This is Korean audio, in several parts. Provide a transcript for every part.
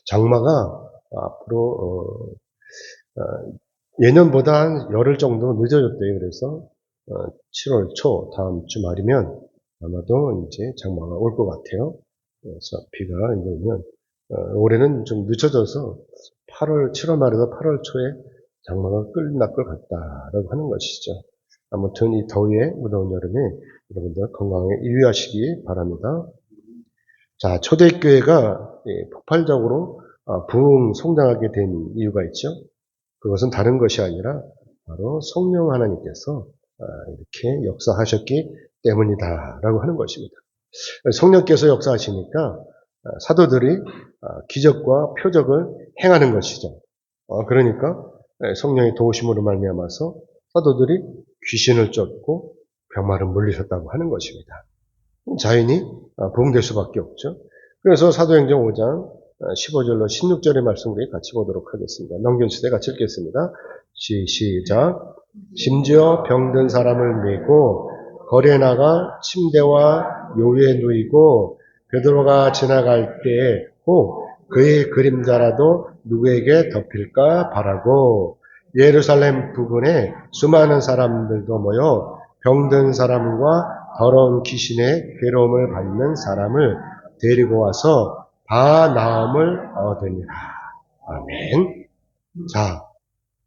장마가 앞으로 예년보다 한 열흘 정도 늦어졌대요. 그래서 7월 초 다음 주 말이면 아마도 이제 장마가 올 것 같아요. 그래서 비가 이러면 올해는 좀 늦춰져서 7월 말에서 8월 초에 장마가 끝날 것 같다라고 하는 것이죠. 아무튼 이 더위에 무더운 여름에 여러분들 건강에 유의하시기 바랍니다. 자, 초대교회가 폭발적으로 부흥 성장하게 된 이유가 있죠. 그것은 다른 것이 아니라 바로 성령 하나님께서 이렇게 역사하셨기 때문이다라고 하는 것입니다. 성령께서 역사하시니까 사도들이 기적과 표적을 행하는 것이죠. 그러니까 성령의 도우심으로 말미암아서 사도들이 귀신을 쫓고 병마를 물리셨다고 하는 것입니다. 자연히 부흥될 수밖에 없죠. 그래서 사도행전 5장 15절로 16절의 말씀 우리 같이 보도록 하겠습니다. 넘겨주시되 같이 읽겠습니다. 시작. 심지어 병든 사람을 메고 거리에 나가 침대와 요위에 누이고 베드로가 지나갈 때에 혹 그의 그림자라도 누구에게 덮일까 바라고 예루살렘 부근에 수많은 사람들도 모여 병든 사람과 더러운 귀신의 괴로움을 받는 사람을 데리고 와서 다 나음을 얻으니라. 아멘. 자,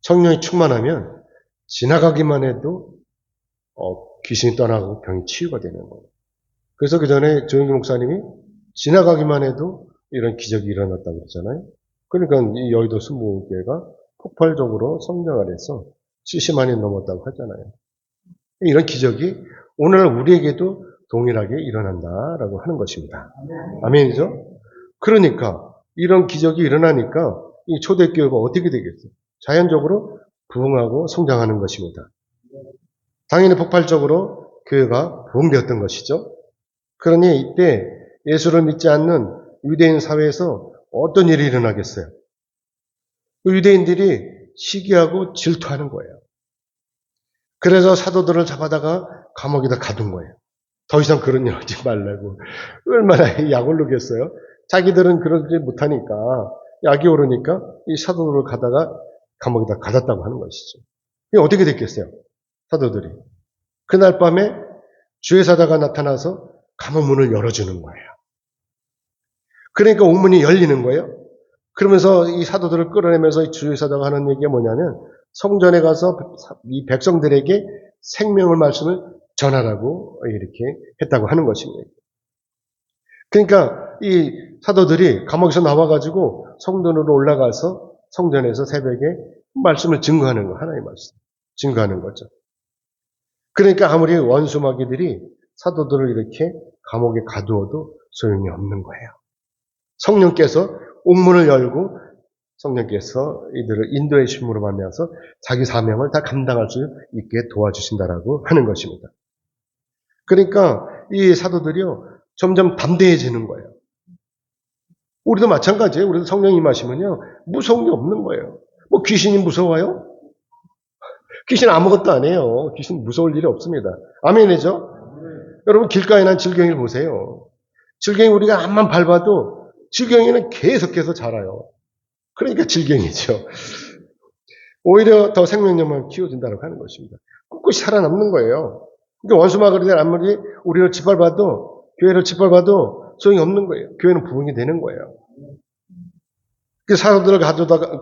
성령이 충만하면 지나가기만 해도 귀신이 떠나고 병이 치유가 되는 거예요. 그래서 그 전에 조영기 목사님이 지나가기만 해도 이런 기적이 일어났다고 그러잖아요. 그러니까 이 여의도 순복음교회가 폭발적으로 성장을 해서 70만이 넘었다고 하잖아요. 이런 기적이 오늘 우리에게도 동일하게 일어난다라고 하는 것입니다. 아멘이죠? 그러니까 이런 기적이 일어나니까 이 초대교회가 어떻게 되겠어요? 자연적으로 부흥하고 성장하는 것입니다. 당연히 폭발적으로 교회가 부흥되었던 것이죠. 그러니 이때 예수를 믿지 않는 유대인 사회에서 어떤 일이 일어나겠어요? 유대인들이 시기하고 질투하는 거예요. 그래서 사도들을 잡아다가 감옥에다 가둔 거예요. 더 이상 그런 일 하지 말라고. 얼마나 약을 누겠어요? 자기들은 그러지 못하니까 약이 오르니까 이 사도들을 가다가 감옥에다 가뒀다고 하는 것이죠. 이게 어떻게 됐겠어요? 사도들이. 그날 밤에 주의 사자가 나타나서 감옥 문을 열어주는 거예요. 그러니까 옥문이 열리는 거예요. 그러면서 이 사도들을 끌어내면서 주의 사자가 하는 얘기가 뭐냐면 성전에 가서 이 백성들에게 생명의 말씀을 전하라고 이렇게 했다고 하는 것입니다. 그러니까 이 사도들이 감옥에서 나와가지고 성전으로 올라가서 성전에서 새벽에 말씀을 증거하는 거, 하나님의 말씀. 증거하는 거죠. 그러니까 아무리 원수마귀들이 사도들을 이렇게 감옥에 가두어도 소용이 없는 거예요. 성령께서 옥문을 열고 성령께서 이들을 인도의 심으로 만나서 자기 사명을 다 감당할 수 있게 도와주신다라고 하는 것입니다. 그러니까 이 사도들이요 점점 담대해지는 거예요. 우리도 마찬가지예요. 우리도 성령이 임하시면요 무서운 게 없는 거예요. 뭐 귀신이 무서워요? 귀신 아무것도 안 해요. 귀신 무서울 일이 없습니다. 아멘이죠? 여러분 길가에 난 질경이를 보세요. 질경이 우리가 앞만 밟아도 질경이는 계속해서 자라요. 그러니까 질경이죠. 오히려 더 생명력만 키워준다고 하는 것입니다. 꿋꿋이 살아남는 거예요. 그러니까 원수마귀들 아무리 우리를 짓밟아도 교회를 짓밟아도 소용이 없는 거예요. 교회는 부흥이 되는 거예요. 그 사람들을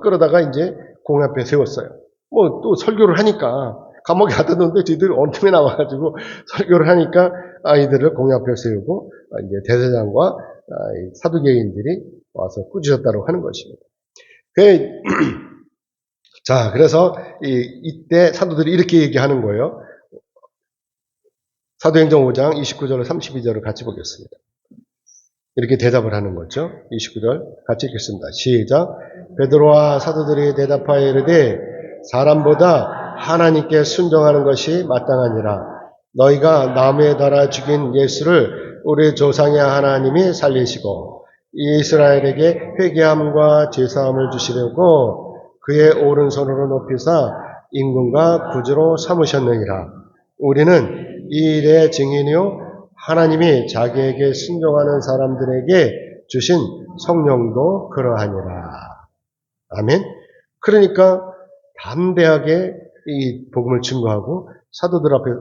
끌어다가 이제 공회 앞에 세웠어요. 뭐 또 설교를 하니까 감옥에 갖다 놓는데 저희들이 원통에 나와가지고 설교를 하니까 아이들을 공회 앞에 세우고 이제 대제장과 사두개인들이 와서 꾸짖었다고 하는 것입니다. 자, 그래서 이때 사도들이 이렇게 얘기하는 거예요. 사도행전 5장 29절 32절을 같이 보겠습니다. 이렇게 대답을 하는 거죠. 29절 같이 읽겠습니다. 시작. 베드로와 사도들이 대답하여 이르되 사람보다 하나님께 순종하는 것이 마땅하니라. 너희가 나무에 달아 죽인 예수를 우리 조상의 하나님이 살리시고 이스라엘에게 회개함과 제사함을 주시려고 그의 오른손으로 높이사 임금과 구주로 삼으셨느니라. 우리는 이 일의 증인이요 하나님이 자기에게 순종하는 사람들에게 주신 성령도 그러하니라. 아멘. 그러니까 담대하게 이 복음을 증거하고 사도들 앞에,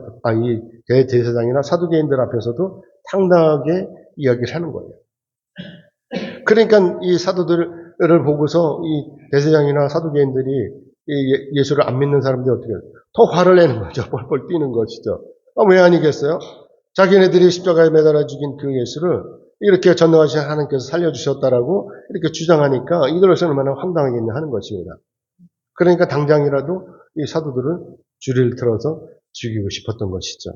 이 대제사장이나 사두개인들 앞에서도 당당하게 이야기를 하는 거예요. 그러니까 이 사도들을 보고서 이 대제사장이나 사두개인들이 예수를 안 믿는 사람들이 어떻게 해요? 더 화를 내는 거죠. 뻘뻘 뛰는 것이죠. 왜 아니겠어요? 자기네들이 십자가에 매달아 죽인 그 예수를 이렇게 전능하신 하나님께서 살려주셨다라고 이렇게 주장하니까 이들로서 얼마나 황당하겠냐 하는 것입니다. 그러니까 당장이라도 이 사도들을 줄을 틀어서 죽이고 싶었던 것이죠.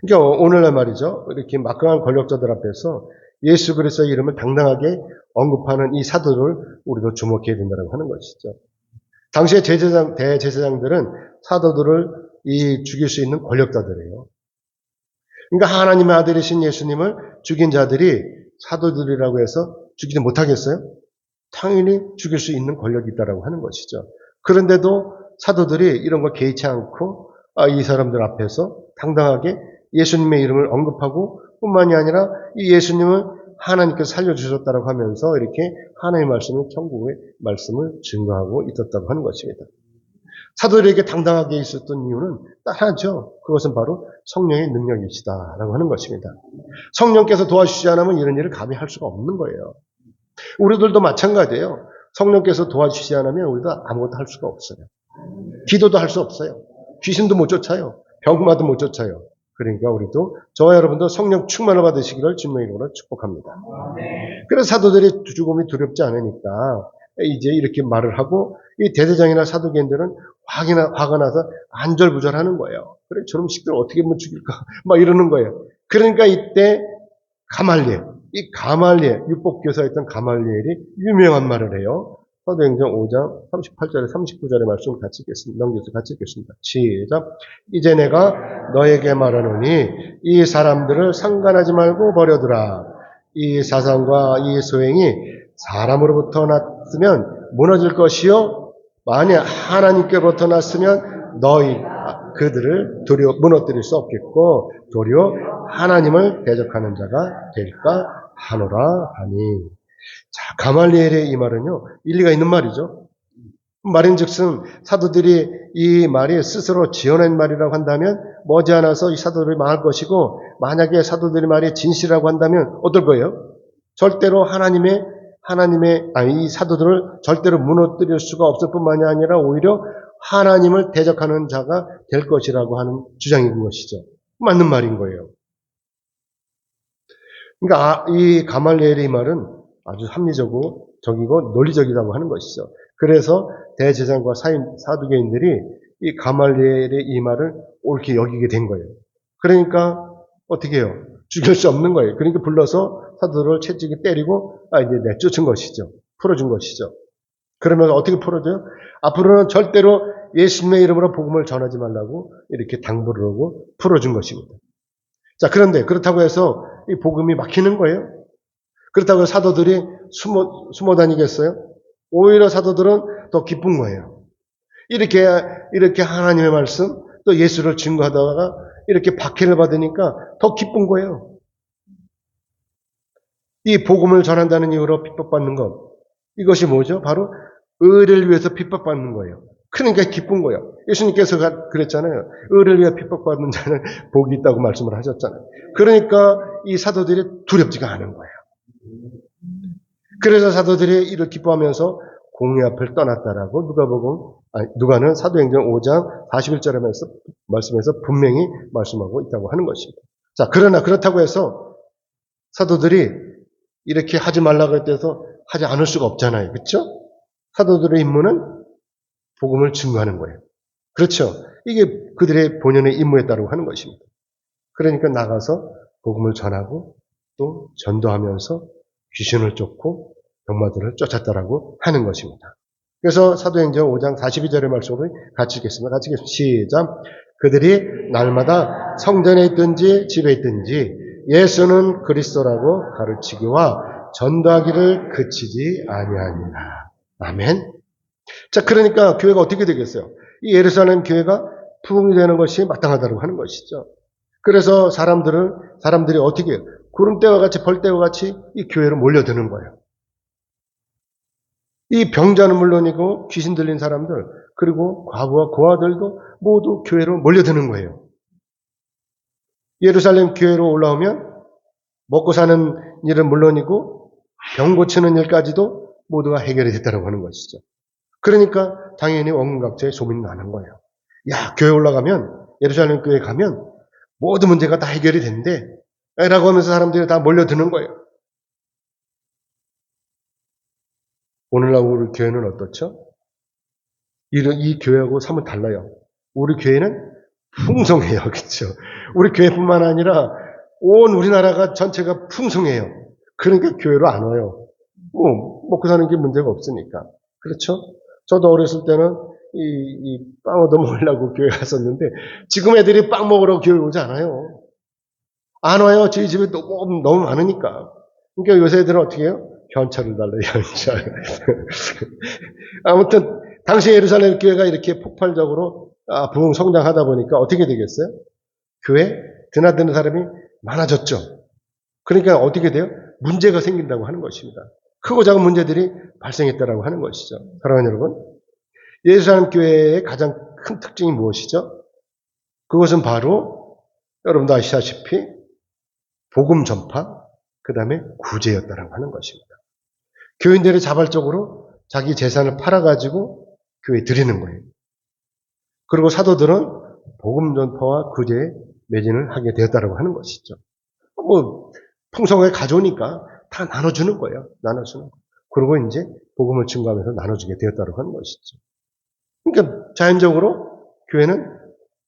그러니까 오늘날 말이죠. 이렇게 막강한 권력자들 앞에서 예수 그리스도의 이름을 당당하게 언급하는 이 사도를 우리도 주목해야 된다고 하는 것이죠. 당시의 대제사장들은 사도들을 죽일 수 있는 권력자들이에요. 그러니까 하나님의 아들이신 예수님을 죽인 자들이 사도들이라고 해서 죽이지 못하겠어요? 당연히 죽일 수 있는 권력이 있다고 하는 것이죠. 그런데도 사도들이 이런 걸 개의치 않고 이 사람들 앞에서 당당하게 예수님의 이름을 언급하고 뿐만이 아니라 이 예수님을 하나님께서 살려주셨다고 하면서 이렇게 하나님의 말씀을, 천국의 말씀을 증거하고 있었다고 하는 것입니다. 사도들에게 당당하게 있었던 이유는 딱 하나죠. 그것은 바로 성령의 능력이시다라고 하는 것입니다. 성령께서 도와주시지 않으면 이런 일을 감히 할 수가 없는 거예요. 우리들도 마찬가지예요. 성령께서 도와주시지 않으면 우리도 아무것도 할 수가 없어요. 기도도 할 수 없어요. 귀신도 못 쫓아요. 병마도 못 쫓아요. 그러니까 우리도 저와 여러분도 성령 충만을 받으시기를 주님의 이름으로 축복합니다. 그래서 사도들이 죽음이 두렵지 않으니까 이제 이렇게 말을 하고 이 대대장이나 사도계인들은 화가 나서 안절부절하는 거예요. 그래 저놈 식들 어떻게 하면 죽일까 막 이러는 거예요. 그러니까 이때 이 가말리엘 율법교사였던 가말리엘이 유명한 말을 해요. 사도행전 5장 38절에 39절의 말씀 같이 읽겠습니다. 넘겨서 같이 읽겠습니다. 시작. 이제 내가 너에게 말하노니 이 사람들을 상관하지 말고 버려두라. 이 사상과 이 소행이 사람으로부터 났으면 무너질 것이요 만약 하나님께로부터 났으면 너희 그들을 도리어 무너뜨릴 수 없겠고 도리어 하나님을 대적하는 자가 될까 하노라 하니. 자, 가말리엘의 이 말은요, 일리가 있는 말이죠. 말인즉슨 사도들이 이 말이 스스로 지어낸 말이라고 한다면 머지않아서 이 사도들이 망할 것이고 만약에 사도들의 말이 진실이라고 한다면 어떨 거예요? 절대로 이 사도들을 절대로 무너뜨릴 수가 없을 뿐만이 아니라 오히려 하나님을 대적하는 자가 될 것이라고 하는 주장인 것이죠. 맞는 말인 거예요. 그러니까 이 가말리엘의 말은 아주 합리적이고 논리적이라고 하는 것이죠. 그래서 대제사장과 사두개인들이 이 가말리엘의 이 말을 옳게 여기게 된 거예요. 그러니까 어떻게 해요? 죽일 수 없는 거예요. 그러니까 불러서 사도들을 채찍에 때리고 이제 내쫓은 것이죠. 풀어준 것이죠. 그러면 어떻게 풀어줘요? 앞으로는 절대로 예수님의 이름으로 복음을 전하지 말라고 이렇게 당부를 하고 풀어준 것입니다. 자, 그런데 그렇다고 해서 이 복음이 막히는 거예요? 그렇다고 해서 사도들이 숨어 다니겠어요? 오히려 사도들은 더 기쁜 거예요. 이렇게 하나님의 말씀, 또 예수를 증거하다가 이렇게 박해를 받으니까 더 기쁜 거예요. 이 복음을 전한다는 이유로 핍박받는 것. 이것이 뭐죠? 바로 의를 위해서 핍박받는 거예요. 그러니까 기쁜 거예요. 예수님께서 그랬잖아요. 의를 위해 핍박받는 자는 복이 있다고 말씀을 하셨잖아요. 그러니까 이 사도들이 두렵지가 않은 거예요. 그래서 사도들이 이를 기뻐하면서 공의 앞을 떠났다라고 누가는 사도행전 5장 41절의 말씀에서 분명히 말씀하고 있다고 하는 것입니다. 자, 그러나 그렇다고 해서 사도들이 이렇게 하지 말라고 했대서 하지 않을 수가 없잖아요. 그렇죠? 사도들의 임무는 복음을 증거하는 거예요. 그렇죠? 이게 그들의 본연의 임무였다고 하는 것입니다. 그러니까 나가서 복음을 전하고 또 전도하면서 귀신을 쫓고 병마들을 쫓았다라고 하는 것입니다. 그래서 사도행전 5장 42절의 말씀을 같이 읽겠습니다. 같이 읽겠습니다. 시작. 그들이 날마다 성전에 있든지 집에 있든지 예수는 그리스도라고 가르치기와 전도하기를 그치지 아니하니라. 아멘. 자, 그러니까 교회가 어떻게 되겠어요? 이 예루살렘 교회가 부흥이 되는 것이 마땅하다고 하는 것이죠. 그래서 사람들이 어떻게 해요? 구름대와 같이 벌대와 같이 이 교회로 몰려드는 거예요. 이 병자는 물론이고 귀신 들린 사람들 그리고 과부와 고아들도 모두 교회로 몰려드는 거예요. 예루살렘 교회로 올라오면 먹고 사는 일은 물론이고 병 고치는 일까지도 모두가 해결이 됐다고 하는 것이죠. 그러니까 당연히 원각자의 소문이 나는 거예요. 야, 교회 올라가면 예루살렘 교회 가면 모든 문제가 다 해결이 된대 라고 하면서 사람들이 다 몰려드는 거예요. 오늘날 우리 교회는 어떻죠? 이 교회하고 사뭇 달라요. 우리 교회는 풍성해요. 그렇죠? 우리 교회뿐만 아니라 온 우리나라가 전체가 풍성해요. 그러니까 교회로 안 와요. 먹고 사는 게 문제가 없으니까. 그렇죠? 저도 어렸을 때는 빵 얻어 먹으려고 교회 갔었는데 지금 애들이 빵 먹으러 교회 오지 않아요. 안 와요. 저희 집에 너무 많으니까. 그러니까 요새 애들은 어떻게 해요? 현찰을 달래요. 현찰. 아무튼 당시 예루살렘 교회가 이렇게 폭발적으로 부흥 성장하다 보니까 어떻게 되겠어요? 교회 드나드는 사람이 많아졌죠. 그러니까 어떻게 돼요? 문제가 생긴다고 하는 것입니다. 크고 작은 문제들이 발생했다라고 하는 것이죠. 사랑하는 여러분, 예루살렘 교회의 가장 큰 특징이 무엇이죠? 그것은 바로 여러분도 아시다시피 복음 전파, 그 다음에 구제였다라고 하는 것입니다. 교인들이 자발적으로 자기 재산을 팔아가지고 교회에 드리는 거예요. 그리고 사도들은 복음 전파와 구제에 매진을 하게 되었다라고 하는 것이죠. 풍성하게 가져오니까 다 나눠주는 거예요. 나눠주는 거. 그리고 이제 복음을 증거하면서 나눠주게 되었다고 하는 것이죠. 그러니까 자연적으로 교회는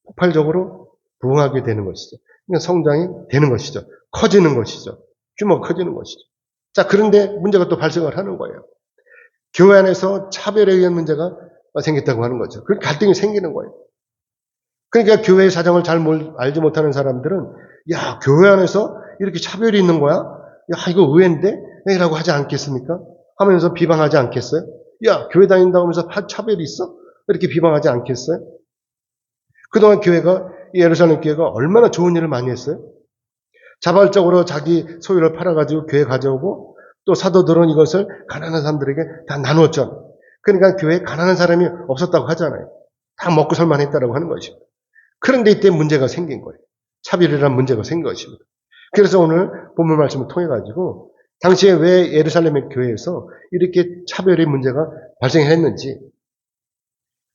폭발적으로 부흥하게 되는 것이죠. 그러니까 성장이 되는 것이죠. 커지는 것이죠. 규모가 커지는 것이죠. 자, 그런데 문제가 또 발생을 하는 거예요. 교회 안에서 차별에 의한 문제가 생겼다고 하는 거죠. 그 갈등이 생기는 거예요. 그러니까 교회의 사정을 잘 알지 못하는 사람들은 야, 교회 안에서 이렇게 차별이 있는 거야? 야, 이거 의외인데? 라고 하지 않겠습니까? 하면서 비방하지 않겠어요? 야, 교회 다닌다고 하면서 차별이 있어? 이렇게 비방하지 않겠어요? 그동안 예루살렘 교회가 얼마나 좋은 일을 많이 했어요? 자발적으로 자기 소유를 팔아가지고 교회 가져오고 또 사도들은 이것을 가난한 사람들에게 다 나누었죠. 그러니까 교회에 가난한 사람이 없었다고 하잖아요. 다 먹고 살만 했다고 하는 것입니다. 그런데 이때 문제가 생긴 거예요. 차별이라는 문제가 생긴 것입니다. 그래서 오늘 본문 말씀을 통해 가지고 당시에 왜 예루살렘의 교회에서 이렇게 차별의 문제가 발생했는지,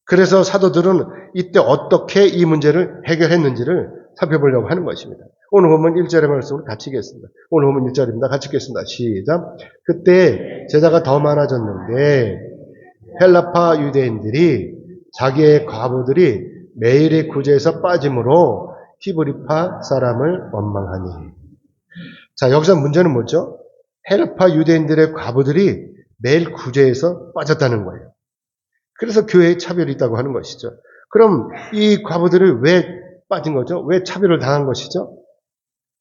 그래서 사도들은 이때 어떻게 이 문제를 해결했는지를 살펴보려고 하는 것입니다. 오늘 보면 1절의 말씀을 같이 읽겠습니다. 오늘 보면 1절입니다. 같이 읽겠습니다. 시작. 그때 제자가 더 많아졌는데 헬라파 유대인들이 자기의 과부들이 매일의 구제에서 빠짐으로 히브리파 사람을 원망하니. 자, 여기서 문제는 뭐죠? 헬라파 유대인들의 과부들이 매일 구제에서 빠졌다는 거예요. 그래서 교회에 차별이 있다고 하는 것이죠. 그럼 이 과부들이 왜 빠진 거죠? 왜 차별을 당한 것이죠?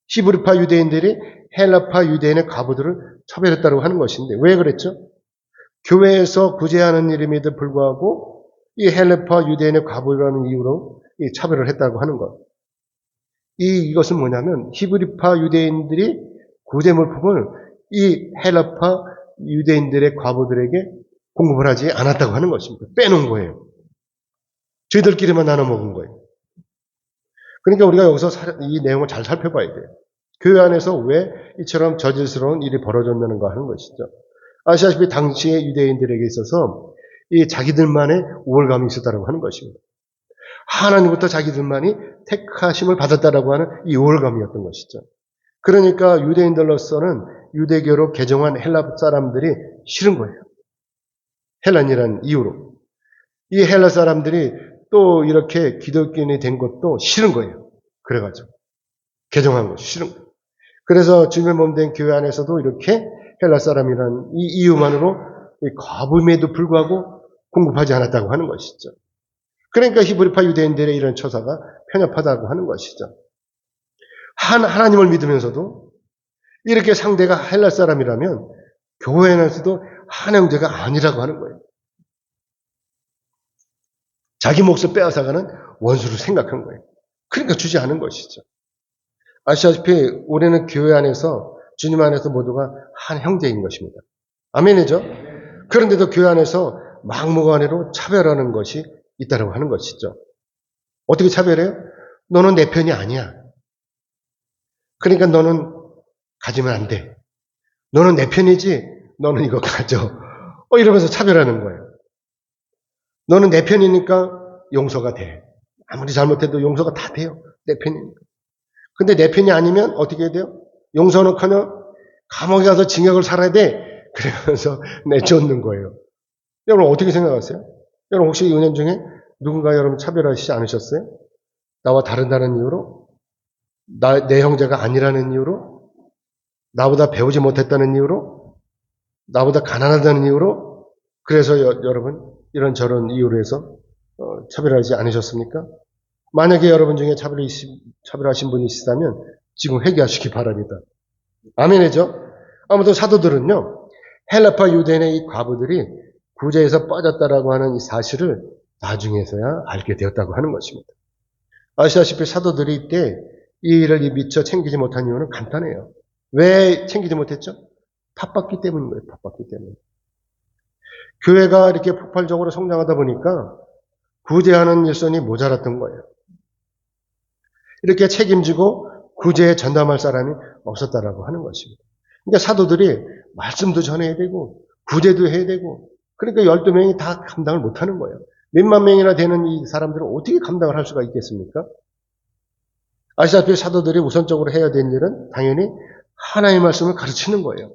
히브리파 유대인들이 헬라파 유대인의 과부들을 차별했다고 하는 것인데 왜 그랬죠? 교회에서 구제하는 일임에도 불구하고 이 헬라파 유대인의 과부라는 이유로 이 차별을 했다고 하는 것. 이것은 뭐냐면 히브리파 유대인들이 구제물품을 이 헬라파 유대인들의 과부들에게 공급을 하지 않았다고 하는 것입니다. 빼놓은 거예요. 저희들끼리만 나눠 먹은 거예요. 그러니까 우리가 여기서 이 내용을 잘 살펴봐야 돼요. 교회 안에서 왜 이처럼 저질스러운 일이 벌어졌다는 거 하는 것이죠. 아시다시피 당시의 유대인들에게 있어서 이 자기들만의 우월감이 있었다고 하는 것입니다. 하나님부터 자기들만이 택하심을 받았다라고 하는 이 우월감이었던 것이죠. 그러니까 유대인들로서는 유대교로 개종한 헬라 사람들이 싫은 거예요. 헬란이라는 이유로. 이 헬라 사람들이 또 이렇게 기독교인이 된 것도 싫은 거예요. 그래가지고. 개종한 것이 싫은 거예요. 그래서 주님의 몸된 교회 안에서도 이렇게 헬라 사람이라는 이 이유만으로 과부임에도 불구하고 공급하지 않았다고 하는 것이죠. 그러니까 히브리파 유대인들의 이런 처사가 편협하다고 하는 것이죠. 하나님을 믿으면서도 이렇게 상대가 헬라 사람이라면 교회 안에서도 한 형제가 아니라고 하는 거예요. 자기 몫을 빼앗아가는 원수를 생각한 거예요. 그러니까 주지 않은 것이죠. 아시다시피 우리는 교회 안에서 주님 안에서 모두가 한 형제인 것입니다. 아멘이죠? 그런데도 교회 안에서 막무가내로 차별하는 것이 있다고 하는 것이죠. 어떻게 차별해요? 너는 내 편이 아니야. 그러니까 너는 가지면 안 돼. 너는 내 편이지, 너는 이거 가져. 이러면서 차별하는 거예요. 너는 내 편이니까 용서가 돼. 아무리 잘못해도 용서가 다 돼요. 내 편이니까. 근데 내 편이 아니면 어떻게 해야 돼요? 용서는커녕 감옥에 가서 징역을 살아야 돼. 그러면서 내쫓는 거예요. 여러분 어떻게 생각하세요? 여러분 혹시 이 은연 중에 누군가 여러분 차별하시지 않으셨어요? 나와 다르다는 이유로? 내 형제가 아니라는 이유로? 나보다 배우지 못했다는 이유로? 나보다 가난하다는 이유로? 그래서 여러분 이런저런 이유로 해서 차별하지 않으셨습니까? 만약에 여러분 중에 차별하신 분이 있으시다면 지금 회개하시기 바랍니다. 아멘이죠? 아무튼 사도들은요, 헬라파 유대인의 이 과부들이 구제에서 빠졌다라고 하는 이 사실을 나중에서야 알게 되었다고 하는 것입니다. 아시다시피 사도들이 이때 이 일을 미처 챙기지 못한 이유는 간단해요. 왜 챙기지 못했죠? 바빴기 때문인 거예요. 바빴기 때문에. 교회가 이렇게 폭발적으로 성장하다 보니까 구제하는 일손이 모자랐던 거예요. 이렇게 책임지고 구제에 전담할 사람이 없었다라고 하는 것입니다. 그러니까 사도들이 말씀도 전해야 되고 구제도 해야 되고 그러니까 12명이 다 감당을 못하는 거예요. 몇만 명이나 되는 이 사람들은 어떻게 감당을 할 수가 있겠습니까? 아시다시피 사도들이 우선적으로 해야 되는 일은 당연히 하나님의 말씀을 가르치는 거예요.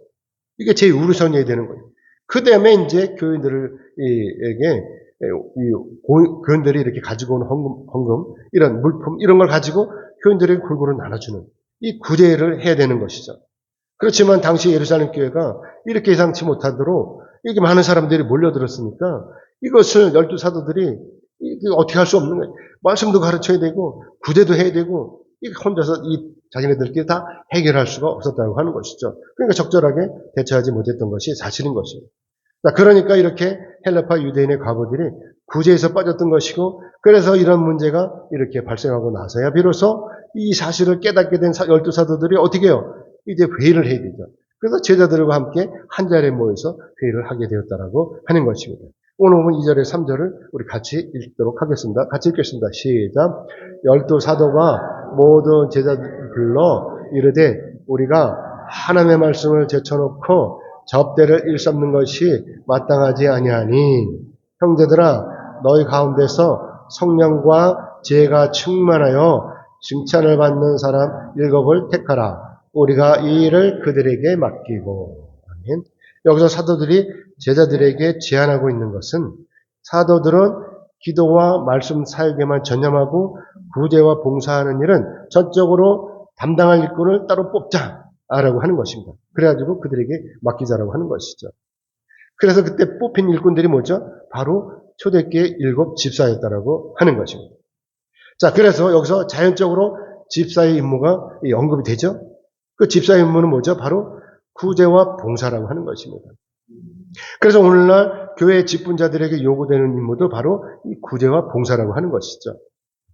이게 제일 우선이어야 되는 거예요. 그 다음에 이제 교인들에게 교인들이 이렇게 가지고 온 헌금, 이런 물품, 이런 걸 가지고 교인들에게 골고루 나눠주는 이 구제를 해야 되는 것이죠. 그렇지만 당시 예루살렘 교회가 이렇게 예상치 못하도록 이렇게 많은 사람들이 몰려들었으니까 이것을 12사도들이 어떻게 할 수 없는 거예요. 말씀도 가르쳐야 되고 구제도 해야 되고 혼자서 자기네들끼리 다 해결할 수가 없었다고 하는 것이죠. 그러니까 적절하게 대처하지 못했던 것이 사실인 것입니다. 그러니까 이렇게 헬라파 유대인의 과부들이 구제에서 빠졌던 것이고 그래서 이런 문제가 이렇게 발생하고 나서야 비로소 이 사실을 깨닫게 된 12사도들이 어떻게 해요? 이제 회의를 해야 되죠. 그래서 제자들과 함께 한 자리에 모여서 회의를 하게 되었다라고 하는 것입니다. 오늘 보면 2절에 3절을 우리 같이 읽도록 하겠습니다. 같이 읽겠습니다. 시작. 12사도가 모든 제자들을 불러 이르되 우리가 하나님의 말씀을 제쳐놓고 접대를 일삼는 것이 마땅하지 아니하니 형제들아 너희 가운데서 성령과 지혜가 충만하여 칭찬을 받는 사람 7을 택하라. 우리가 이 일을 그들에게 맡기고. 아멘. 여기서 사도들이 제자들에게 제안하고 있는 것은 사도들은 기도와 말씀 사역에만 전념하고 구제와 봉사하는 일은 전적으로 담당할 일꾼을 따로 뽑자라고 하는 것입니다. 그래가지고 그들에게 맡기자라고 하는 것이죠. 그래서 그때 뽑힌 일꾼들이 뭐죠? 바로 초대교회 7 집사였다라고 하는 것입니다. 자, 그래서 여기서 자연적으로 집사의 임무가 언급이 되죠. 그 집사의 임무는 뭐죠? 바로 구제와 봉사라고 하는 것입니다. 그래서 오늘날 교회 직분자들에게 요구되는 임무도 바로 이 구제와 봉사라고 하는 것이죠.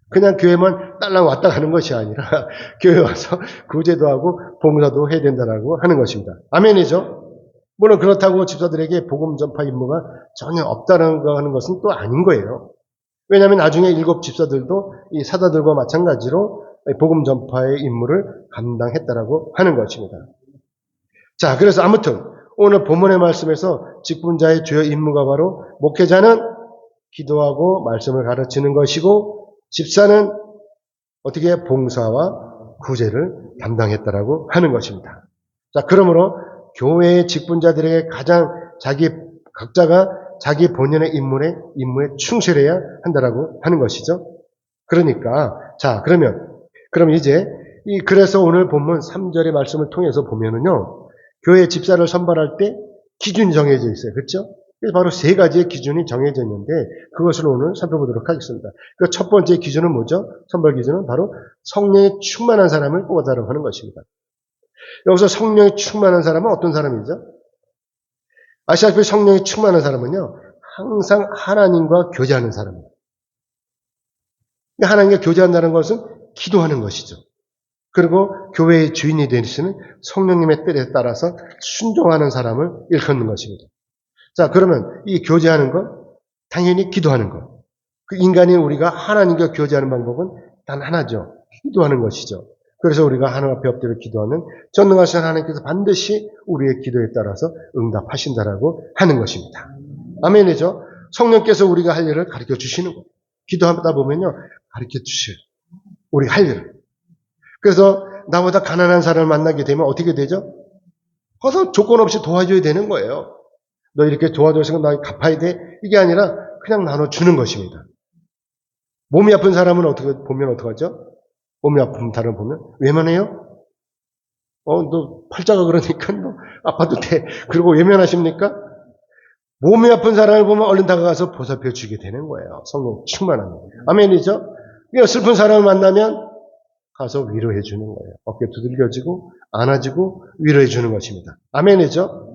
그냥 교회만 딸랑 왔다 가는 것이 아니라 교회 와서 구제도 하고 봉사도 해야 된다고 하는 것입니다. 아멘이죠? 물론 그렇다고 집사들에게 복음 전파 임무가 전혀 없다는 거 하는 것은 또 아닌 거예요. 왜냐하면 나중에 7 집사들도 이 사도들과 마찬가지로 복음 전파의 임무를 감당했다라고 하는 것입니다. 자, 그래서 아무튼 오늘 본문의 말씀에서 직분자의 주요 임무가 바로 목회자는 기도하고 말씀을 가르치는 것이고 집사는 어떻게 봉사와 구제를 담당했다라고 하는 것입니다. 자, 그러므로 교회의 직분자들에게 가장 각자가 자기 본연의 임무에 충실해야 한다라고 하는 것이죠. 그러니까 자, 그럼 이제 그래서 오늘 본문 3절의 말씀을 통해서 보면은요. 교회 집사를 선발할 때 기준이 정해져 있어요. 그렇죠? 그래서 바로 3가지의 기준이 정해져 있는데 그것을 오늘 살펴보도록 하겠습니다. 그 첫 번째 기준은 뭐죠? 선발 기준은 바로 성령에 충만한 사람을 뽑아달라고 하는 것입니다. 여기서 성령에 충만한 사람은 어떤 사람이죠? 아시다시피 성령에 충만한 사람은요. 항상 하나님과 교제하는 사람입니다. 하나님과 교제한다는 것은 기도하는 것이죠. 그리고 교회의 주인이 되시는 성령님의 뜻에 따라서 순종하는 사람을 일컫는 것입니다. 자, 그러면 이 교제하는 건 당연히 기도하는 것. 그 인간인 우리가 하나님과 교제하는 방법은 단 하나죠. 기도하는 것이죠. 그래서 우리가 하나님 앞에 엎드려 기도하면 전능하신 하나님께서 반드시 우리의 기도에 따라서 응답하신다라고 하는 것입니다. 아멘이죠. 성령께서 우리가 할 일을 가르쳐 주시는 거예요. 기도하다 보면요, 가르쳐 주셔요. 우리가 할 일을. 그래서 나보다 가난한 사람을 만나게 되면 어떻게 되죠? 항상 조건 없이 도와줘야 되는 거예요. 너 이렇게 도와줘서 나 갚아야 돼? 이게 아니라 그냥 나눠주는 것입니다. 몸이 아픈 사람은 어떻게 보면 어떡하죠? 몸이 아픈 사람 보면 외면해요? 너 팔자가 그러니까 너 아파도 돼. 그리고 외면하십니까? 몸이 아픈 사람을 보면 얼른 다가가서 보살펴 주게 되는 거예요. 성령 충만한 거예요. 아멘이죠? 그러니까 슬픈 사람을 만나면 가서 위로해 주는 거예요. 어깨 두들겨주고 안아주고 위로해 주는 것입니다. 아멘이죠?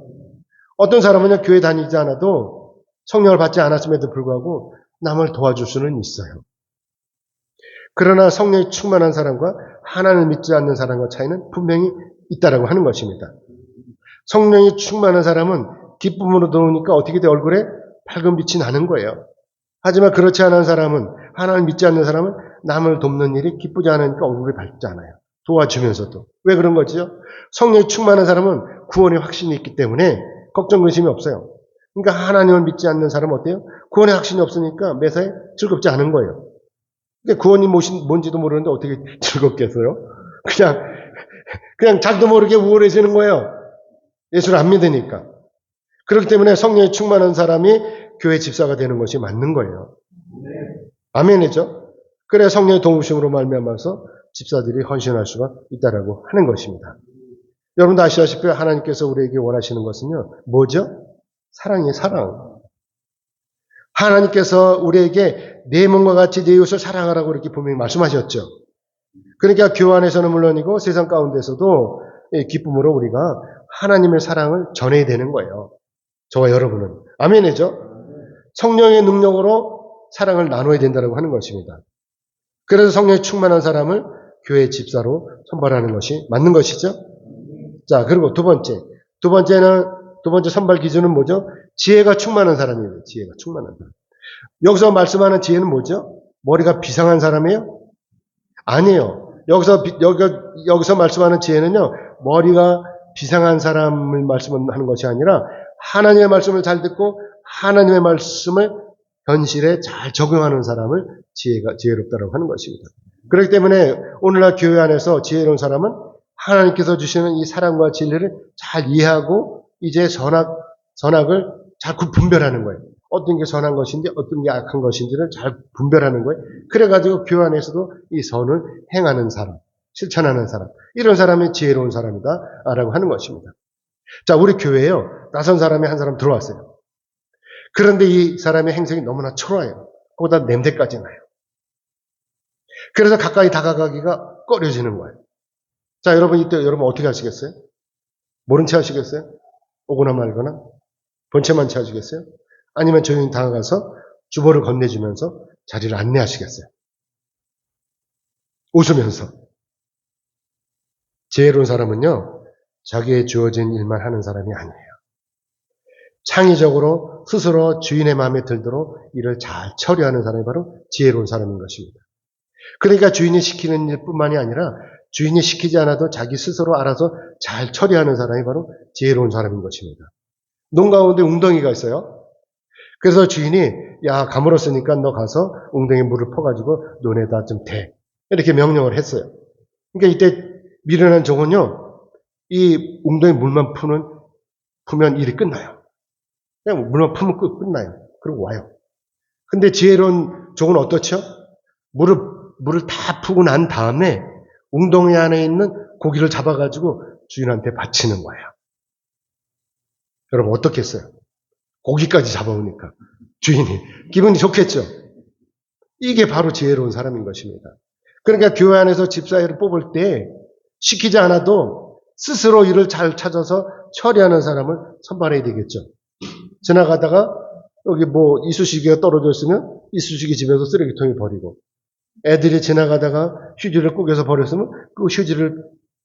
어떤 사람은요, 교회 다니지 않아도 성령을 받지 않았음에도 불구하고 남을 도와줄 수는 있어요. 그러나 성령이 충만한 사람과 하나님을 믿지 않는 사람과 차이는 분명히 있다라고 하는 것입니다. 성령이 충만한 사람은 기쁨으로 들어오니까 어떻게 돼? 얼굴에 밝은 빛이 나는 거예요. 하지만 그렇지 않은 사람은, 하나님을 믿지 않는 사람은 남을 돕는 일이 기쁘지 않으니까 얼굴이 밝지 않아요. 도와주면서도. 왜 그런 거죠? 성령이 충만한 사람은 구원의 확신이 있기 때문에 걱정, 근심이 없어요. 그러니까 하나님을 믿지 않는 사람은 어때요? 구원의 확신이 없으니까 매사에 즐겁지 않은 거예요. 근데 구원이 뭔지도 모르는데 어떻게 즐겁겠어요? 그냥 자기도 모르게 우울해지는 거예요. 예수를 안 믿으니까. 그렇기 때문에 성령이 충만한 사람이 교회 집사가 되는 것이 맞는 거예요. 아멘이죠? 그래 성령의 도우심으로 말미암아서 집사들이 헌신할 수가 있다라고 하는 것입니다. 여러분도 아시다시피 하나님께서 우리에게 원하시는 것은요, 뭐죠? 사랑이에요, 사랑. 하나님께서 우리에게 내 몸과 같이 내 이웃을 사랑하라고 이렇게 분명히 말씀하셨죠. 그러니까 교회 안에서는 물론이고 세상 가운데서도 기쁨으로 우리가 하나님의 사랑을 전해야 되는 거예요. 저와 여러분은. 아멘이죠? 성령의 능력으로 사랑을 나눠야 된다고 하는 것입니다. 그래서 성령이 충만한 사람을 교회 집사로 선발하는 것이 맞는 것이죠. 자, 그리고 두 번째 선발 기준은 뭐죠? 지혜가 충만한 사람이에요. 지혜가 충만한 사람. 여기서 말씀하는 지혜는 뭐죠? 머리가 비상한 사람이에요? 아니에요. 여기서 말씀하는 지혜는요, 머리가 비상한 사람을 말씀하는 것이 아니라 하나님의 말씀을 잘 듣고 하나님의 말씀을 현실에 잘 적용하는 사람을 지혜롭다고 하는 것입니다. 그렇기 때문에 오늘날 교회 안에서 지혜로운 사람은 하나님께서 주시는 이 사랑과 진리를 잘 이해하고 이제 선악을 잘 분별하는 거예요. 어떤 게 선한 것인지 어떤 게 악한 것인지를 잘 분별하는 거예요. 그래가지고 교회 안에서도 이 선을 행하는 사람, 실천하는 사람, 이런 사람이 지혜로운 사람이다 라고 하는 것입니다. 자, 우리 교회에요, 낯선 사람이 한 사람 들어왔어요. 그런데 이 사람의 행색이 너무나 초라해요. 그보다 냄새까지 나요. 그래서 가까이 다가가기가 꺼려지는 거예요. 자, 여러분 이때 여러분 어떻게 하시겠어요? 모른 채 하시겠어요? 오거나 말거나? 본 채만 채 하시겠어요? 아니면 조용히 다가가서 주보를 건네주면서 자리를 안내하시겠어요? 웃으면서. 지혜로운 사람은요, 자기의 주어진 일만 하는 사람이 아니에요. 창의적으로 스스로 주인의 마음에 들도록 일을 잘 처리하는 사람이 바로 지혜로운 사람인 것입니다. 그러니까 주인이 시키는 일뿐만이 아니라 주인이 시키지 않아도 자기 스스로 알아서 잘 처리하는 사람이 바로 지혜로운 사람인 것입니다. 농 가운데 웅덩이가 있어요. 그래서 주인이 야, 가물었으니까 너 가서 웅덩이에 물을 퍼가지고 논에다 좀 대. 이렇게 명령을 했어요. 그러니까 이때 미련한 종은요, 이 웅덩이 물만 푸면 일이 끝나요. 그냥 물만 푸면 끝나요. 그리고 와요. 근데 지혜로운 종은 어떻죠? 물을 다 푸고 난 다음에 웅덩이 안에 있는 고기를 잡아가지고 주인한테 바치는 거예요. 여러분 어떻겠어요? 고기까지 잡아오니까 주인이 기분이 좋겠죠? 이게 바로 지혜로운 사람인 것입니다. 그러니까 교회 안에서 집사회를 뽑을 때 시키지 않아도 스스로 일을 잘 찾아서 처리하는 사람을 선발해야 되겠죠. 지나가다가 여기 이쑤시개가 떨어져 있으면 이쑤시개 집에서 쓰레기통에 버리고, 애들이 지나가다가 휴지를 꾸겨서 버렸으면 그 휴지를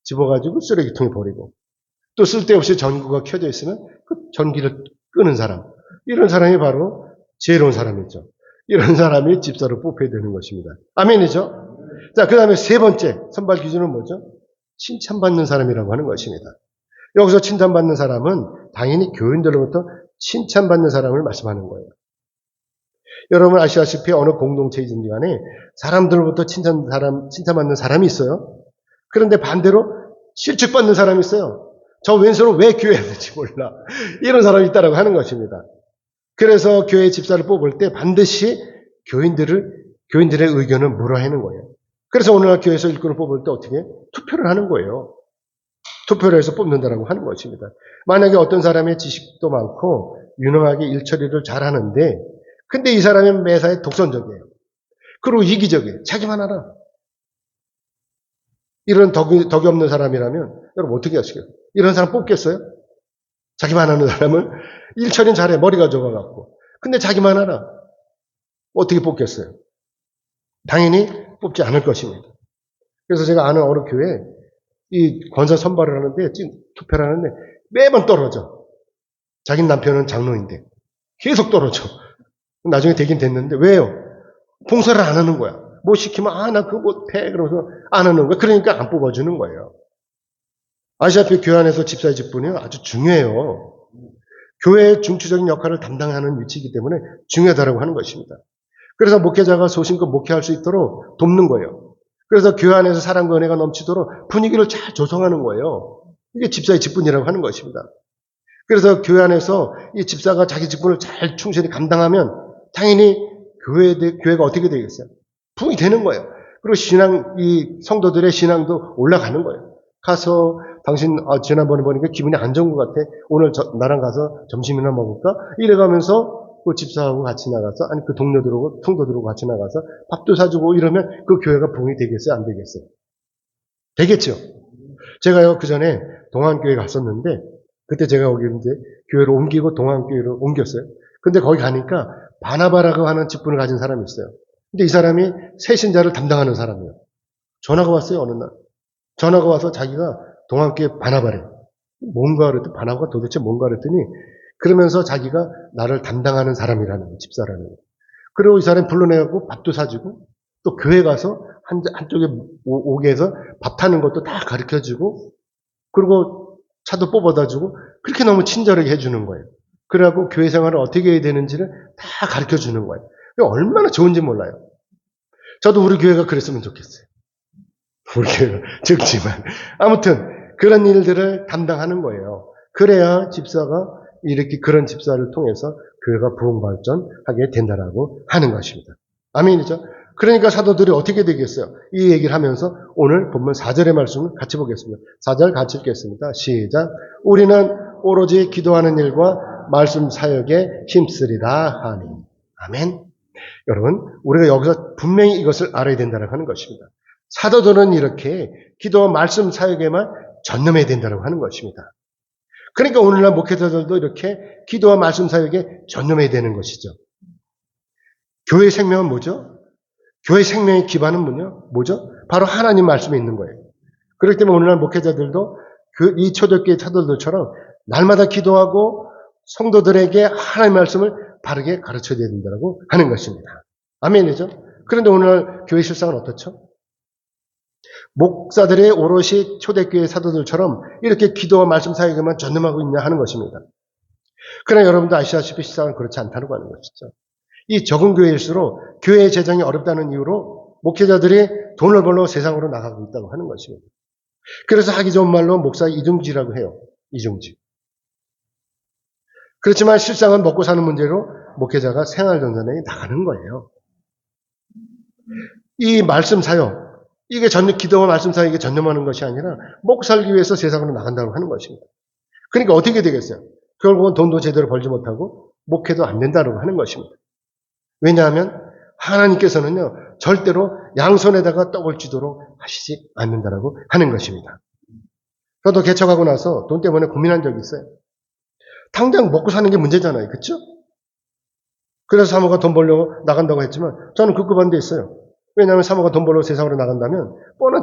집어가지고 쓰레기통에 버리고, 또 쓸데없이 전구가 켜져 있으면 그 전기를 끄는 사람, 이런 사람이 바로 지혜로운 사람이죠. 이런 사람이 집사로 뽑혀야 되는 것입니다. 아멘이죠? 자, 그 다음에 세 번째 선발 기준은 뭐죠? 칭찬받는 사람이라고 하는 것입니다. 여기서 칭찬받는 사람은 당연히 교인들로부터 칭찬받는 사람을 말씀하는 거예요. 여러분 아시다시피 어느 공동체이든지 간에 사람들로부터 칭찬받는 사람이 있어요. 그런데 반대로 실축받는 사람이 있어요. 저 왼손을 왜 교회에 했는지 몰라. 이런 사람이 있다고 하는 것입니다. 그래서 교회 집사를 뽑을 때 반드시 교인들의 의견을 물어하는 거예요. 그래서 오늘날 교회에서 일꾼을 뽑을 때 어떻게? 투표를 하는 거예요. 투표를 해서 뽑는다라고 하는 것입니다. 만약에 어떤 사람의 지식도 많고 유능하게 일처리를 잘하는데 근데 이 사람은 매사에 독선적이에요. 그리고 이기적이에요. 자기만 알아. 이런 덕이 없는 사람이라면 여러분 어떻게 하시겠어요? 이런 사람 뽑겠어요? 자기만 아는 사람을 일처리는 잘해. 머리가 좋아갖고. 근데 자기만 알아. 어떻게 뽑겠어요? 당연히 뽑지 않을 것입니다. 그래서 제가 아는 어느 교회에 이 권사 선발을 하는데 지금 투표를 하는데 매번 떨어져. 자기 남편은 장로인데 계속 떨어져. 나중에 되긴 됐는데 왜요? 봉사를 안 하는 거야. 뭐 시키면 나 그거 못해 그러면서 안 하는 거야. 그러니까 안 뽑아주는 거예요. 아시다시피 교회 안에서 집사의 직분이 아주 중요해요. 교회의 중추적인 역할을 담당하는 위치이기 때문에 중요하다고 하는 것입니다. 그래서 목회자가 소신껏 목회할 수 있도록 돕는 거예요. 그래서 교회 안에서 사랑과 은혜가 넘치도록 분위기를 잘 조성하는 거예요. 이게 집사의 직분이라고 하는 것입니다. 그래서 교회 안에서 이 집사가 자기 직분을 잘 충실히 감당하면 당연히 교회가 어떻게 되겠어요? 부흥이 되는 거예요. 그리고 이 성도들의 신앙도 올라가는 거예요. 가서 당신 지난번에 보니까 기분이 안 좋은 것 같아. 오늘 나랑 가서 점심이나 먹을까? 이래가면서 그 집사하고 같이 나가서 그 동료들하고 성도들하고 같이 나가서 밥도 사주고 이러면 그 교회가 부흥이 되겠어요? 안 되겠어요? 되겠죠. 제가요 그 전에 동안교회 갔었는데 그때 제가 거기 이제 교회를 옮기고 동안교회로 옮겼어요. 근데 거기 가니까 바나바라고 하는 직분을 가진 사람이 있어요. 근데 이 사람이 새신자를 담당하는 사람이에요. 전화가 왔어요 어느 날. 전화가 와서 자기가 동안교회 바나바래. 뭔가 그랬더니 바나바가 도대체 뭔가 그랬더니 그러면서 자기가 나를 담당하는 사람이라는 거예요. 집사라는 거예요. 그리고 이 사람이 불러내고 밥도 사주고 또 교회 가서 한쪽에 오게 해서 밥 타는 것도 다 가르쳐주고 그리고 차도 뽑아다 주고 그렇게 너무 친절하게 해주는 거예요. 그래갖고 교회 생활을 어떻게 해야 되는지를 다 가르쳐주는 거예요. 얼마나 좋은지 몰라요. 저도 우리 교회가 그랬으면 좋겠어요. 우리 교회가 적지만 아무튼 그런 일들을 담당하는 거예요. 그래야 집사가 이렇게 그런 집사를 통해서 교회가 부흥발전하게 된다라고 하는 것입니다. 아멘이죠? 그러니까 사도들이 어떻게 되겠어요? 이 얘기를 하면서 오늘 본문 4절의 말씀을 같이 보겠습니다. 4절 같이 읽겠습니다. 시작. 우리는 오로지 기도하는 일과 말씀 사역에 힘쓰리라 하니. 아멘. 여러분, 우리가 여기서 분명히 이것을 알아야 된다고 하는 것입니다. 사도들은 이렇게 기도와 말씀 사역에만 전념해야 된다고 하는 것입니다. 그러니까 오늘날 목회자들도 이렇게 기도와 말씀 사역에 전념해야 되는 것이죠. 교회의 생명은 뭐죠? 교회의 생명의 기반은 뭐죠? 바로 하나님 말씀에 있는 거예요. 그렇기 때문에 오늘날 목회자들도 이 초대교회 사도들처럼 날마다 기도하고 성도들에게 하나님의 말씀을 바르게 가르쳐야 된다고 하는 것입니다. 아멘이죠? 그런데 오늘날 교회 실상은 어떻죠? 목사들의 오롯이 초대교회 사도들처럼 이렇게 기도와 말씀 사역에만 전념하고 있냐 하는 것입니다. 그러나 여러분도 아시다시피 실상은 그렇지 않다고 하는 것이죠. 이 적은 교회일수록 교회의 재정이 어렵다는 이유로 목회자들이 돈을 벌러 세상으로 나가고 있다고 하는 것입니다. 그래서 하기 좋은 말로 목사 이중지라고 해요. 이중지. 그렇지만 실상은 먹고 사는 문제로 목회자가 생활전선에 나가는 거예요. 이 말씀 사역, 이게 기도와 말씀 사역에 전념하는 것이 아니라 먹고 살기 위해서 세상으로 나간다고 하는 것입니다. 그러니까 어떻게 되겠어요? 결국은 돈도 제대로 벌지 못하고 목회도 안 된다고 하는 것입니다. 왜냐하면 하나님께서는요 절대로 양손에다가 떡을 쥐도록 하시지 않는다라고 하는 것입니다. 저도 개척하고 나서 돈 때문에 고민한 적이 있어요. 당장 먹고 사는 게 문제잖아요. 그렇죠? 그래서 사모가 돈 벌려고 나간다고 했지만 저는 급급한 데 있어요. 왜냐하면 사모가 돈 벌러 세상으로 나간다면 뻔한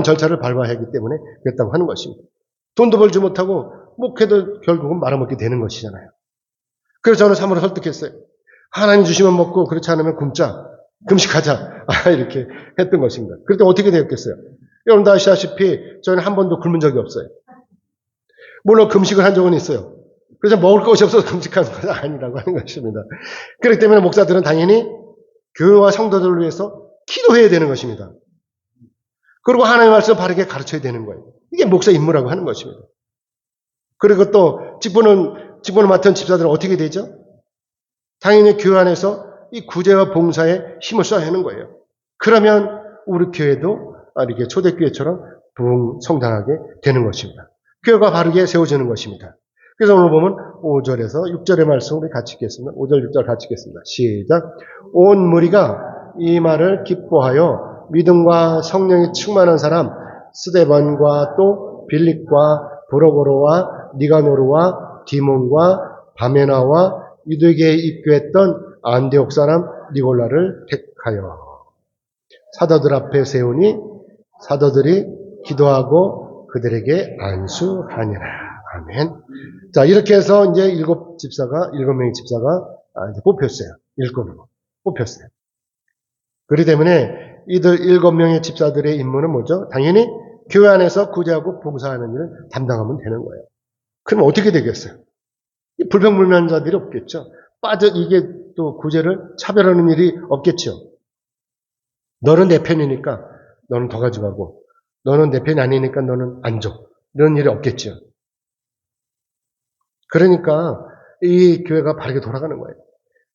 절차를 밟아야 하기 때문에 그랬다고 하는 것입니다. 돈도 벌지 못하고 목회도 결국은 말아먹게 되는 것이잖아요. 그래서 저는 참으로 설득했어요. 하나님 주시면 먹고 그렇지 않으면 굶자. 금식하자. 이렇게 했던 것입니다. 그럴 때 어떻게 되었겠어요? 여러분도 아시다시피 저희는 한 번도 굶은 적이 없어요. 물론 금식을 한 적은 있어요. 그래서 먹을 것이 없어서 금식하는 건 아니라고 하는 것입니다. 그렇기 때문에 목사들은 당연히 교회와 성도들을 위해서 기도해야 되는 것입니다. 그리고 하나님의 말씀을 바르게 가르쳐야 되는 거예요. 이게 목사 임무라고 하는 것입니다. 그리고 또 직분을 맡은 집사들은 어떻게 되죠? 당연히 교회 안에서 이 구제와 봉사에 힘을 써야 하는 거예요. 그러면 우리 교회도 이렇게 초대교회처럼 부흥성장하게 되는 것입니다. 교회가 바르게 세워지는 것입니다. 그래서 오늘 보면 5절에서 6절의 말씀 우리 같이 읽겠습니다. 5절, 6절 같이 읽겠습니다. 시작. 온 무리가 이 말을 기뻐하여 믿음과 성령이 충만한 사람 스데반과 또 빌립과 브로고로와 니가노르와 디몬과 바메나와 유대교에 입교했던 안디옥 사람 니골라를 택하여 사도들 앞에 세우니 사도들이 기도하고 그들에게 안수하니라. 아멘. 자, 이렇게 해서 이제 일곱 명의 집사가 이제 뽑혔어요. 일꾼으로 뽑혔어요. 그렇기 때문에 이들 7명의 집사들의 임무는 뭐죠? 당연히 교회 안에서 구제하고 봉사하는 일을 담당하면 되는 거예요. 그럼 어떻게 되겠어요? 불평불만한 자들이 없겠죠. 이게 또 구제를 차별하는 일이 없겠죠. 너는 내 편이니까 너는 더 가져가고 너는 내 편이 아니니까 너는 안 줘. 이런 일이 없겠죠. 그러니까 이 교회가 바르게 돌아가는 거예요.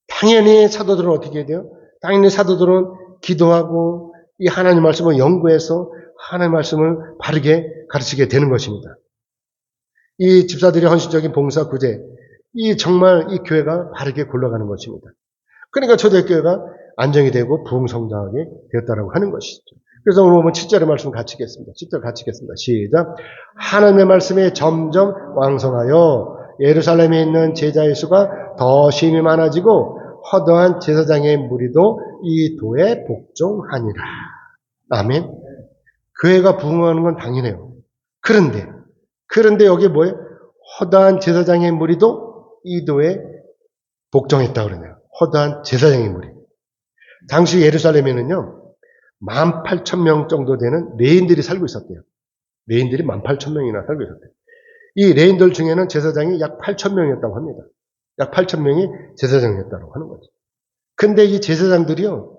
당연히 사도들은 어떻게 해야 돼요? 당연히 사도들은 기도하고 이 하나님 말씀을 연구해서 하나님 말씀을 바르게 가르치게 되는 것입니다. 이 집사들의 헌신적인 봉사 구제, 정말 이 교회가 바르게 굴러가는 것입니다. 그러니까 초대교회가 안정이 되고 부흥성장하게 되었다고 하는 것이죠. 그래서 오늘 보면 7절의 말씀 같이 읽겠습니다. 7절 같이 읽겠습니다. 시작. 하나님의 말씀이 점점 왕성하여 예루살렘에 있는 제자의 수가 더 심히 많아지고 허다한 제사장의 무리도 이 도에 복종하니라. 아멘. 교회가 부흥하는 건 당연해요. 그런데 여기 뭐예요? 허다한 제사장의 무리도 이 도에 복종했다 그러네요. 허다한 제사장의 무리. 당시 예루살렘에는요. 18,000명 정도 되는 레인들이 살고 있었대요. 레인들이 18,000명이나 살고 있었대요. 이 레인들 중에는 제사장이 약 8,000명이었다고 합니다. 약 8,000명이 제사장이었다고 하는 거죠. 근데 이 제사장들이요.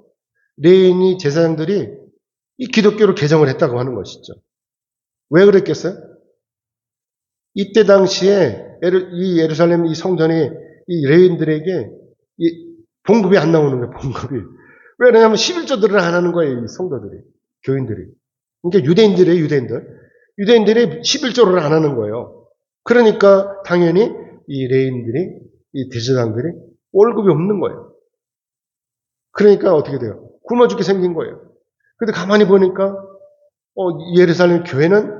레인이 제사장들이 이 기독교를 개정을 했다고 하는 것이죠. 왜 그랬겠어요? 이때 당시에 이 예루살렘 이 성전에 이 레인들에게 이 봉급이 안 나오는 거예요. 봉급이. 왜냐하면 11조들을 안 하는 거예요. 이 성도들이. 교인들이. 그러니까 유대인들이에요. 유대인들이 11조를 안 하는 거예요. 그러니까 당연히 이 레인들이 이 제사장들이 월급이 없는 거예요. 그러니까 어떻게 돼요? 굶어 죽게 생긴 거예요. 근데 가만히 보니까 예루살렘 교회는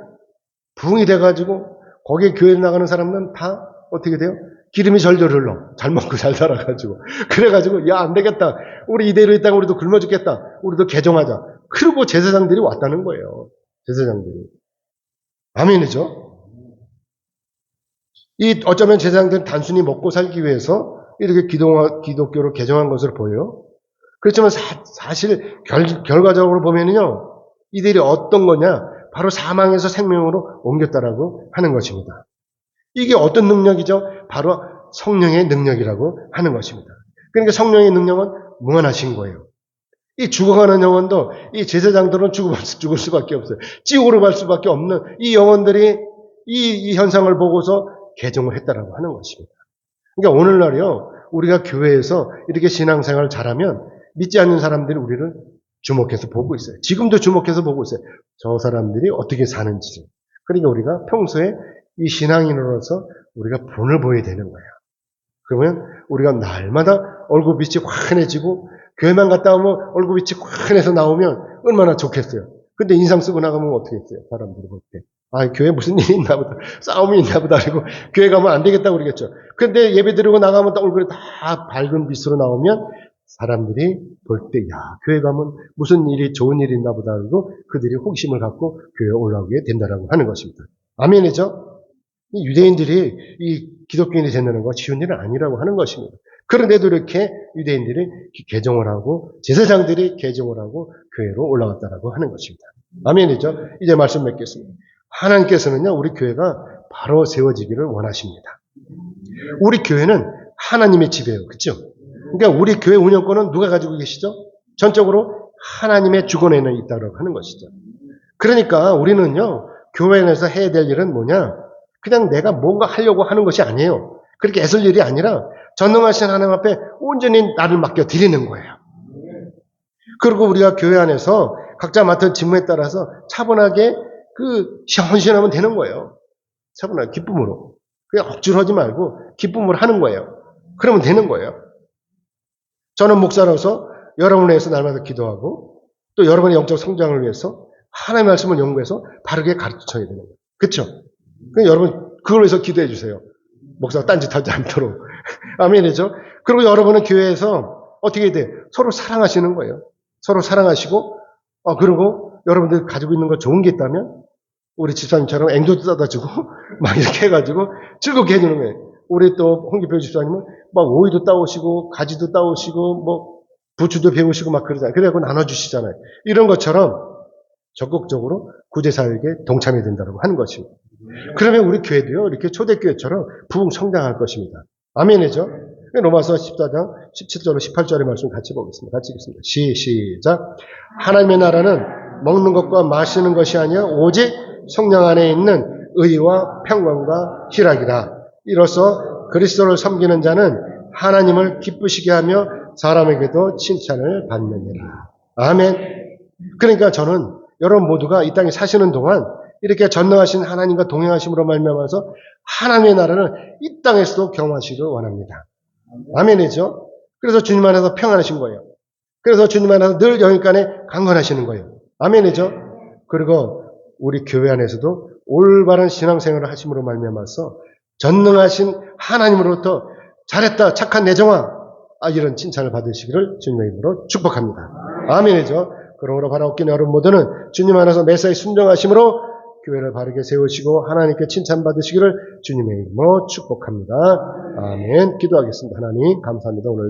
부흥이 돼가지고 거기에 교회 나가는 사람은 다 어떻게 돼요? 기름이 절절 흘러. 잘 먹고 잘 살아가지고. 그래가지고 야 안 되겠다. 우리 이대로 있다가 우리도 굶어 죽겠다. 우리도 개종하자. 그리고 제사장들이 왔다는 거예요. 제사장들이. 아멘이죠? 어쩌면 제사장들은 단순히 먹고 살기 위해서 이렇게 기독교를 개종한 것으로 보여요. 그렇지만 사실 결과적으로 보면은요, 이들이 어떤 거냐? 바로 사망에서 생명으로 옮겼다라고 하는 것입니다. 이게 어떤 능력이죠? 바로 성령의 능력이라고 하는 것입니다. 그러니까 성령의 능력은 무한하신 거예요. 이 죽어가는 영혼도 이 제사장들은 죽을 수밖에 없어요. 지옥으로 갈 수밖에 없는 이 영혼들이 이 현상을 보고서 개종을 했다라고 하는 것입니다. 그러니까 오늘날요, 우리가 교회에서 이렇게 신앙생활을 잘하면 믿지 않는 사람들이 우리를 주목해서 보고 있어요. 지금도 주목해서 보고 있어요. 저 사람들이 어떻게 사는지. 그러니까 우리가 평소에 이 신앙인으로서 우리가 본을 보여야 되는 거예요. 그러면 우리가 날마다 얼굴빛이 환해지고 교회만 갔다 오면 얼굴빛이 환해서 나오면 얼마나 좋겠어요. 근데 인상 쓰고 나가면 어떻게 했어요? 사람들이 볼 때. 교회 무슨 일이 있나 보다. 싸움이 있나 보다. 그리고 교회 가면 안 되겠다고 그러겠죠. 근데 예배 드리고 나가면 얼굴이 다 밝은 빛으로 나오면 사람들이 볼 때, 교회 가면 무슨 일이, 좋은 일이 있나 보다. 그리고 그들이 호기심을 갖고 교회에 올라오게 된다라고 하는 것입니다. 아멘이죠? 이 유대인들이 이 기독교인이 된다는 거 쉬운 일은 아니라고 하는 것입니다. 그런데도 이렇게 유대인들이 개종을 하고 제사장들이 개종을 하고 교회로 올라갔다라고 하는 것입니다. 아멘이죠? 이제 말씀 맺겠습니다. 하나님께서는요, 우리 교회가 바로 세워지기를 원하십니다. 우리 교회는 하나님의 집이에요. 그렇죠? 그러니까 우리 교회 운영권은 누가 가지고 계시죠? 전적으로 하나님의 주권에는 있다고 하는 것이죠. 그러니까 우리는요, 교회 안에서 해야 될 일은 뭐냐? 그냥 내가 뭔가 하려고 하는 것이 아니에요. 그렇게 애쓸 일이 아니라 전능하신 하나님 앞에 온전히 나를 맡겨 드리는 거예요. 그리고 우리가 교회 안에서 각자 맡은 직무에 따라서 차분하게 헌신하면 되는 거예요. 차분하게 기쁨으로. 그냥 억지로 하지 말고 기쁨으로 하는 거예요. 그러면 되는 거예요. 저는 목사로서 여러분을 위해서 날마다 기도하고 또 여러분의 영적 성장을 위해서 하나님의 말씀을 연구해서 바르게 가르쳐야 되는 거예요. 그렇죠? 여러분 그걸 위해서 기도해 주세요. 목사가 딴짓하지 않도록. 아멘이죠? 그리고 여러분은 교회에서 어떻게 해야 돼? 서로 사랑하시는 거예요. 서로 사랑하시고 그리고 여러분들 가지고 있는 거 좋은 게 있다면 우리 집사님처럼 앵도도 따다주고 막 이렇게 해가지고 즐겁게 해주는 거예요. 우리 또 홍기표 집사님은 막 오이도 따오시고 가지도 따오시고 뭐 부추도 배우시고 막 그러잖아요. 그래갖고 나눠주시잖아요. 이런 것처럼 적극적으로 구제사역에 동참해야 된다고 하는 것입니다. 그러면 우리 교회도요, 이렇게 초대교회처럼 부흥 성장할 것입니다. 아멘이죠? 로마서 14장 17절로 18절의 말씀 같이 보겠습니다. 같이 읽겠습니다. 시작. 하나님의 나라는 먹는 것과 마시는 것이 아니라 오직 성령 안에 있는 의와 평강과 희락이라. 이로써 그리스도를 섬기는 자는 하나님을 기쁘시게 하며 사람에게도 칭찬을 받느니라. 아멘. 그러니까 저는 여러분 모두가 이 땅에 사시는 동안 이렇게 전능하신 하나님과 동행하심으로 말미암아서 하나님의 나라를 이 땅에서도 경험하시길 원합니다. 아멘이죠? 그래서 주님 안에서 평안하신 거예요. 그래서 주님 안에서 늘 영육간에 강건하시는 거예요. 아멘이죠? 그리고 우리 교회 안에서도 올바른 신앙생활을 하심으로 말미암아서 전능하신 하나님으로부터 잘했다 착한 내정아 이런 칭찬을 받으시기를 주님의 이름으로 축복합니다. 아멘이죠? 그러므로 바라옵긴 여러분 모두는 주님 안에서 매사에 순종하심으로 교회를 바르게 세우시고 하나님께 칭찬받으시기를 주님의 이름으로 축복합니다. 아멘. 기도하겠습니다. 하나님 감사합니다. 오늘